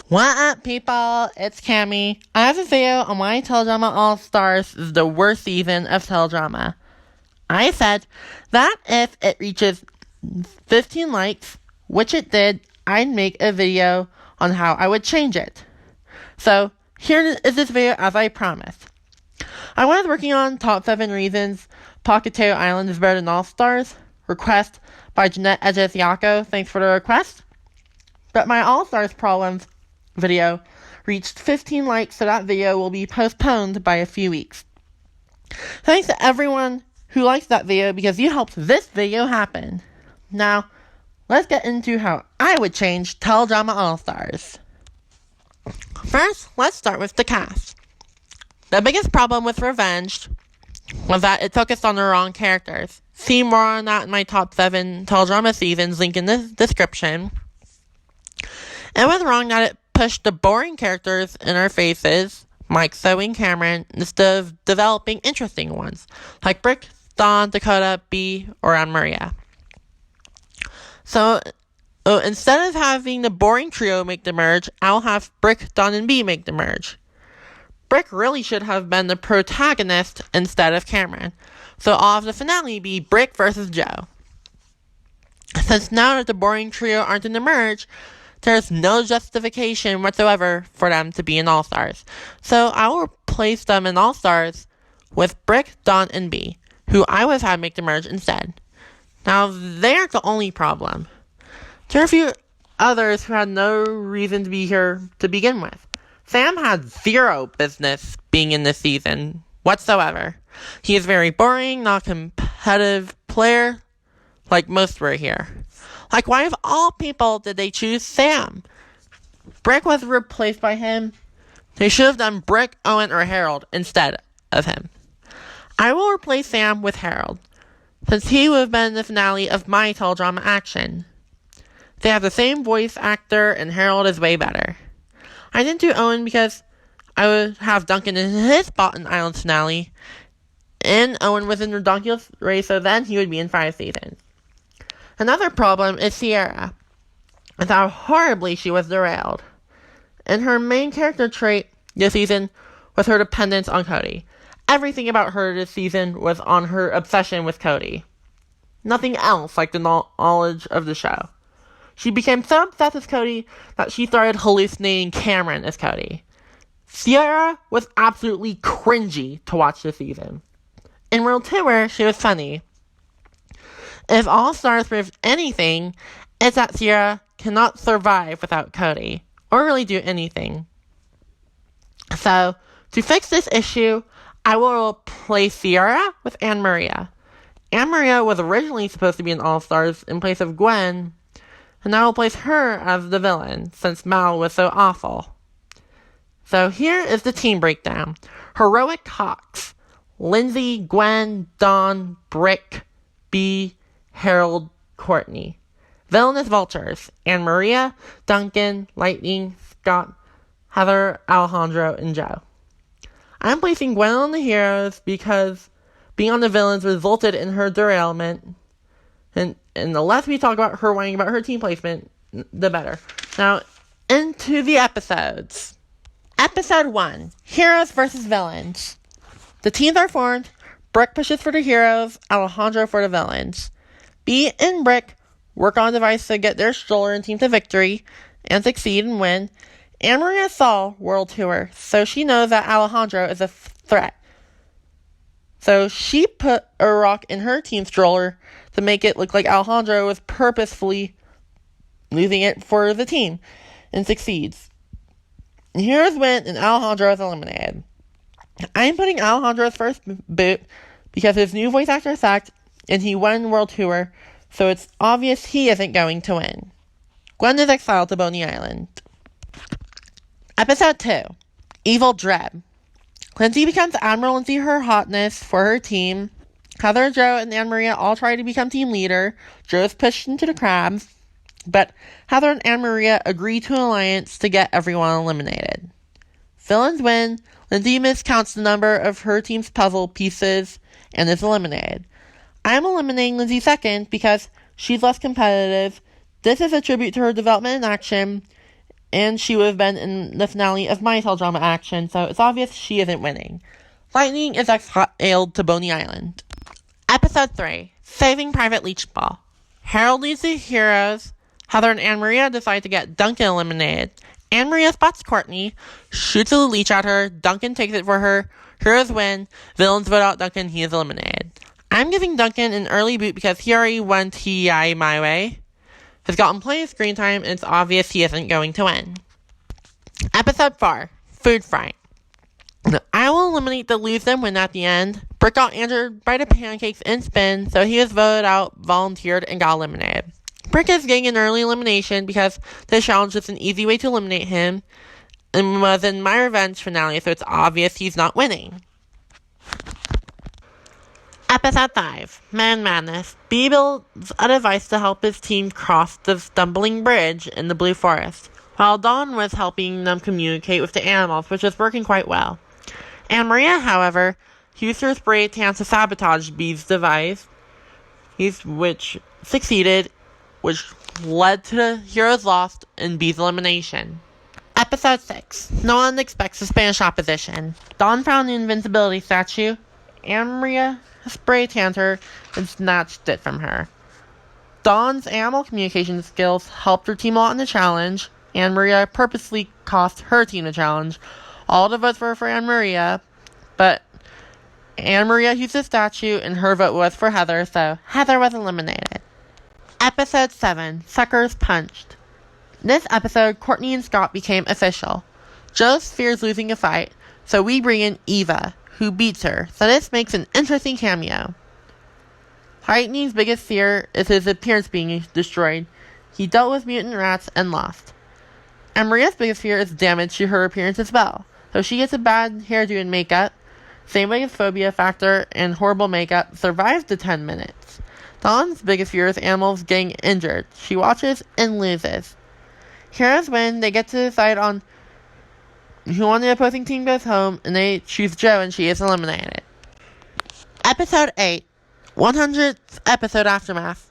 What up, people? It's Cammy. I have a video on why Teledrama All-Stars is the worst season of Teledrama. I said that if it reaches 15 likes, which it did, I'd make a video on how I would change it. So, here is this video as I promised. I was working on Top 7 Reasons Pahkitew Island is better than All-Stars. Request by Jeanette Edges-Yako. Thanks for the request. But my All-Stars problems video reached 15 likes, so that video will be postponed by a few weeks. Thanks to everyone who liked that video because you helped this video happen. Now, let's get into how I would change Teledrama All-Stars. First, let's start with the cast. The biggest problem with Revenged was that it focused on the wrong characters. See more on that in my top 7 Teledrama seasons, link in the description. It was wrong that it pushed the boring characters in our faces, Mike, Zoe, and Cameron, instead of developing interesting ones, like Brick, Dawn, Dakota, Bea, or Anne-Maria. So, instead of having the boring trio make the merge, I'll have Brick, Dawn, and Bea make the merge. Brick really should have been the protagonist instead of Cameron, so I'll have the finale be Brick versus Joe. Since now that the boring trio aren't in the merge, there's no justification whatsoever for them to be in All-Stars. So I will replace them in All-Stars with Brick, Dawn, and Bea, who I would have had make the merge instead. Now, they aren't the only problem. There are a few others who had no reason to be here to begin with. Sam had zero business being in this season whatsoever. He is very boring, not a competitive player like most were here. Like, why of all people did they choose Sam? Brick was replaced by him. They should have done Brick, Owen, or Harold instead of him. I will replace Sam with Harold, since he would have been the finale of my Teledrama action. They have the same voice actor, and Harold is way better. I didn't do Owen because I would have Duncan in his spot in Island's finale, and Owen was in the ridiculous race, so then he would be in 5 seasons. Another problem is Sierra, and how horribly she was derailed. And her main character trait this season was her dependence on Cody. Everything about her this season was on her obsession with Cody. Nothing else like the knowledge of the show. She became so obsessed with Cody that she started hallucinating Cameron as Cody. Sierra was absolutely cringy to watch this season. In World Tour, she was funny. If All-Stars proves anything, it's that Sierra cannot survive without Cody, or really do anything. So, to fix this issue, I will replace Sierra with Anne-Maria. Anne-Maria was originally supposed to be in All-Stars in place of Gwen, and I will place her as the villain, since Mal was so awful. So here is the team breakdown. Heroic Hawks: Lindsay, Gwen, Dawn, Brick, Bea, Harold, Courtney. Villainous Vultures: Anne-Maria, Duncan, Lightning, Scott, Heather, Alejandro, and Joe. I'm placing Gwen on the heroes because being on the villains resulted in her derailment. And the less we talk about her whining about her team placement, the better. Now, into the episodes. Episode 1, Heroes vs. Villains. The teams are formed. Brick pushes for the heroes, Alejandro for the villains. Bea and Brick work on a device to get their stroller and team to victory and succeed and win. Anne-Maria saw World Tour, so she knows that Alejandro is a threat. So she put a rock in her team stroller to make it look like Alejandro was purposefully losing it for the team and succeeds. And heroes win and Alejandro is eliminated. I'm putting Alejandro's first boot because his new voice actor sucked and he won World Tour, so it's obvious he isn't going to win. Gwen is exiled to Boney Island. Episode 2, Evil Dread. Lindsay becomes Admiral and see her hotness for her team. Heather, Joe, and Anne-Maria all try to become team leader. Joe is pushed into the crabs, but Heather and Anne-Maria agree to an alliance to get everyone eliminated. Villains win. Lindsay miscounts the number of her team's puzzle pieces and is eliminated. I am eliminating Lindsay second because she's less competitive. This is a tribute to her development in action, and she would have been in the finale of My Tell Drama Action, so it's obvious she isn't winning. Lightning is exiled to Boney Island. Episode 3, Saving Private Leech Ball. Harold leads the heroes. Heather and Anne-Maria decide to get Duncan eliminated. Anne-Maria spots Courtney, shoots a leech at her, Duncan takes it for her, heroes win, villains vote out Duncan, he is eliminated. I'm giving Duncan an early boot because he already won TEI my way, has gotten plenty of screen time, and it's obvious he isn't going to win. Episode 4, Food Fight. I will eliminate the lose and win at the end. Brick got injured by the pancakes in spin, so he was voted out, volunteered, and got eliminated. Brick is getting an early elimination because the challenge is an easy way to eliminate him, and was in My Revenge finale, so it's obvious he's not winning. Episode 5, Man Madness. B builds a device to help his team cross the stumbling bridge in the Blue Forest, while Dawn was helping them communicate with the animals, which is working quite well. Anne-Maria, however, used her spray tan to sabotage B's device, which succeeded, which led to the heroes lost and B's elimination. Episode 6, No one expects a Spanish opposition. Dawn found the invincibility statue. Anne-Maria spray tanned her and snatched it from her. Dawn's animal communication skills helped her team a lot in the challenge. Anne-Maria purposely cost her team the challenge. All the votes were for Anne-Maria, but Anne-Maria used the statue and her vote was for Heather, so Heather was eliminated. Episode 7, Suckers Punched. This episode, Courtney and Scott became official. Joe fears losing a fight, so we bring in Eva, who beats her, so this makes an interesting cameo. Lightning's biggest fear is his appearance being destroyed. He dealt with mutant rats and lost. And Maria's biggest fear is damage to her appearance as well, so she gets a bad hairdo and makeup. Same way as phobia factor and horrible makeup, survives the 10 minutes. Dawn's biggest fear is animals getting injured. She watches and loses. Heroes win, they get to decide on who on the opposing team goes home, and they choose Jo and she is eliminated. Episode 8, 100th episode aftermath.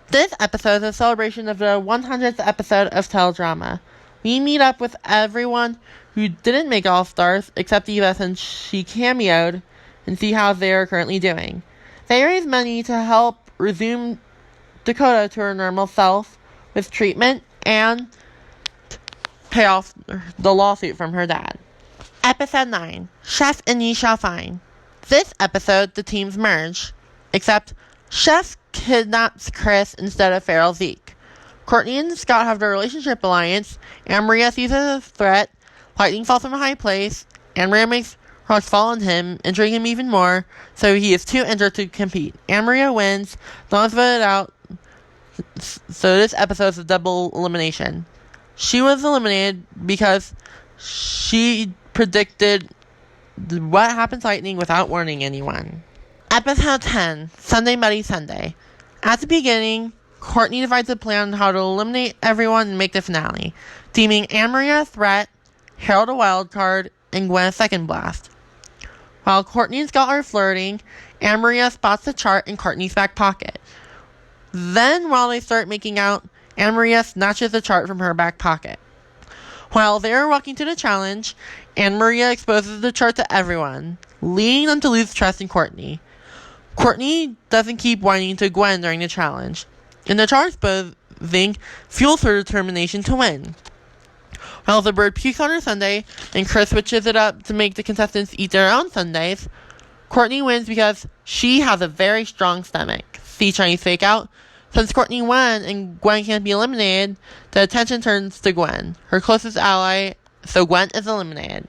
This episode is a celebration of the 100th episode of Teledrama. We meet up with everyone who didn't make All-Stars, except Eva since she cameoed, and see how they are currently doing. They raise money to help resume Dakota to her normal self with treatment and pay off the lawsuit from her dad. Episode 9, Chef and Ye Shall Find. This episode, the teams merge, except Chef kidnaps Chris instead of Feral Zeke. Courtney and Scott have their relationship alliance. Anne-Maria sees it as a threat. Lightning falls from a high place. Anne-Maria makes rocks fall on him, injuring him even more, so he is too injured to compete. Anne-Maria wins. Dawn is voted out, so this episode is a double elimination. She was eliminated because she predicted what happens to Lightning without warning anyone. Episode 10, Sunday Muddy Sunday. At the beginning, Courtney divides a plan on how to eliminate everyone and make the finale, deeming Anne-Maria a threat, Harold a wild card, and Gwen a second blast. While Courtney and Scott are flirting, Anne-Maria spots the chart in Courtney's back pocket. Then, while they start making out, Anne-Maria snatches the chart from her back pocket. While they are walking to the challenge, Anne-Maria exposes the chart to everyone, leading them to lose trust in Courtney. Courtney doesn't keep whining to Gwen during the challenge, and the chart exposing fuels her determination to win. While the bird pukes on her sundae, and Chris switches it up to make the contestants eat their own sundaes, Courtney wins because she has a very strong stomach. See Chinese Fake Out? Since Courtney won and Gwen can't be eliminated, the attention turns to Gwen, her closest ally, so Gwen is eliminated.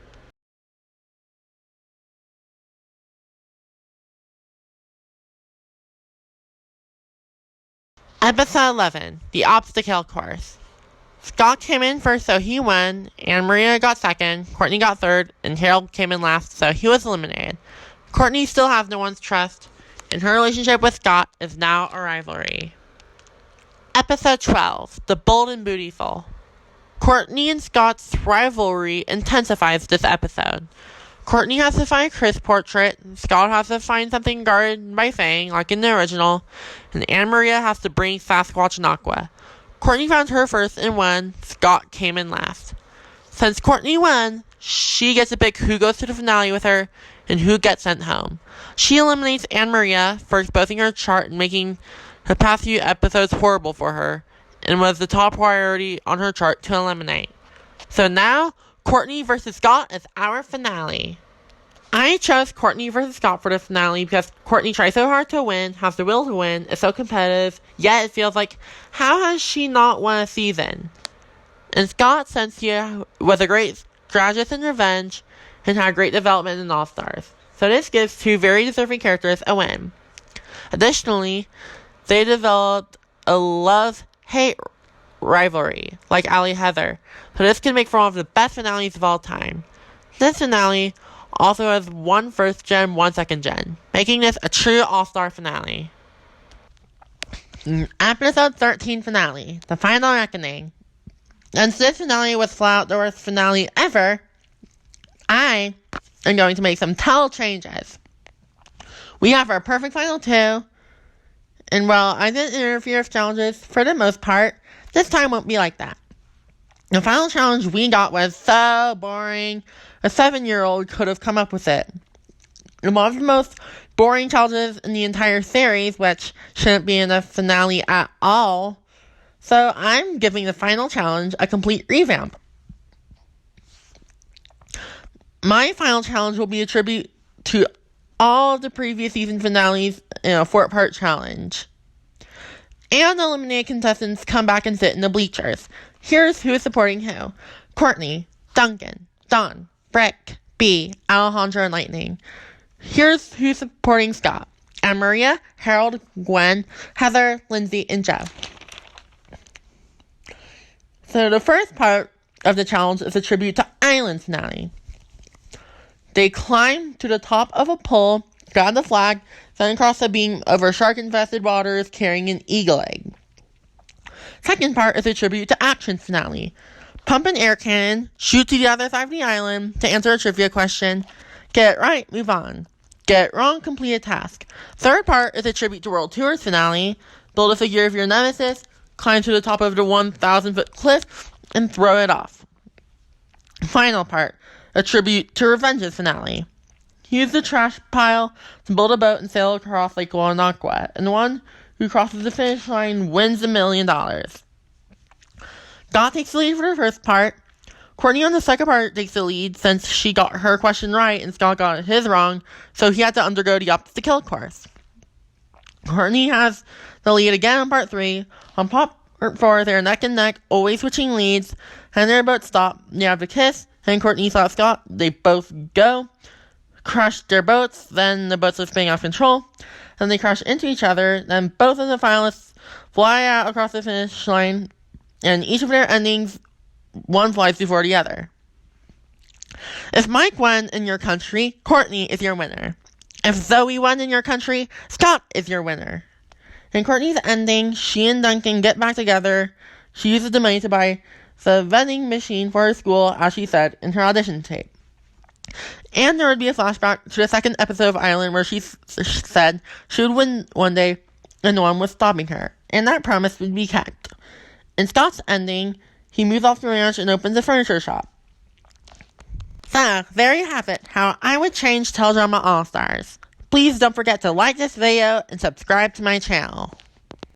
Episode 11, The Obstacle Course. Scott came in first, so he won. Anne-Maria got second, Courtney got third, and Harold came in last, so he was eliminated. Courtney still has no one's trust, and her relationship with Scott is now a rivalry. Episode 12, The Bold and Beautiful. Courtney and Scott's rivalry intensifies this episode. Courtney has to find Chris' portrait, Scott has to find something guarded by Fang, like in the original, and Anne-Maria has to bring Sasquatch and Aqua. Courtney found her first and won, Scott came in last. Since Courtney won, she gets to pick who goes to the finale with her and who gets sent home. She eliminates Anne Maria for exposing her chart and making the past few episodes horrible for her, and was the top priority on her chart to eliminate. So now, Courtney vs. Scott is our finale. I chose Courtney vs. Scott for the finale because Courtney tries so hard to win, has the will to win, is so competitive, yet it feels like, how has she not won a season? And Scott, since he was a great strategist in Revenge, and had great development in All Stars. So this gives two very deserving characters a win. Additionally, they developed a love-hate rivalry, like Ali Heather. So this can make for one of the best finales of all time. This finale also has one first gen, one second gen, making this a true all-star finale. Episode 13 finale, the final reckoning. Since this finale was flat out the worst finale ever, I am going to make some tell changes. We have our perfect final two, and while I didn't interfere with challenges for the most part, this time won't be like that. The final challenge we got was so boring, a 7-year-old could have come up with it. One of the most boring challenges in the entire series, which shouldn't be in a finale at all. So I'm giving the final challenge a complete revamp. My final challenge will be a tribute to all of the previous season finales in a 4-part challenge. And the eliminated contestants come back and sit in the bleachers. Here's who is supporting who. Courtney, Duncan, Dawn, Brick, B, Alejandra, and Lightning. Here's who's supporting Scott. Anne Maria, Harold, Gwen, Heather, Lindsay, and Jeff. So the first part of the challenge is a tribute to Island finale. They climb to the top of a pole, grab the flag, then cross the beam over shark-infested waters carrying an eagle egg. Second part is a tribute to Action finale. Pump an air cannon, shoot to the other side of the island to answer a trivia question. Get it right, move on. Get it wrong, complete a task. Third part is a tribute to World Tour's finale. Build a figure of your nemesis, climb to the top of the 1,000-foot cliff, and throw it off. Final part, a tribute to Revenge's finale. Use the trash pile to build a boat and sail across Lake Wanakwa, and the one who crosses the finish line wins $1 million. Scott takes the lead for the first part. Courtney on the second part takes the lead since she got her question right and Scott got his wrong, so he had to undergo the obstacle course. Courtney has the lead again on part 3. On part 4, they're neck and neck, always switching leads, and their boat stop. They have to kiss, and Courtney saw Scott. They both go, crash their boats, then the boats are spinning out of control, and they crash into each other. Then both of the finalists fly out across the finish line, and each of their endings, one flies before the other. If Mike won in your country, Courtney is your winner. If Zoe won in your country, Scott is your winner. In Courtney's ending, she and Duncan get back together. She uses the money to buy the vending machine for her school, as she said in her audition tape. And there would be a flashback to the second episode of Island where she said she would win one day and no one was stopping her. And that promise would be kept. In Scott's ending, he moves off the ranch and opens a furniture shop. So, there you have it, how I would change Teledrama All-Stars. Please don't forget to like this video and subscribe to my channel.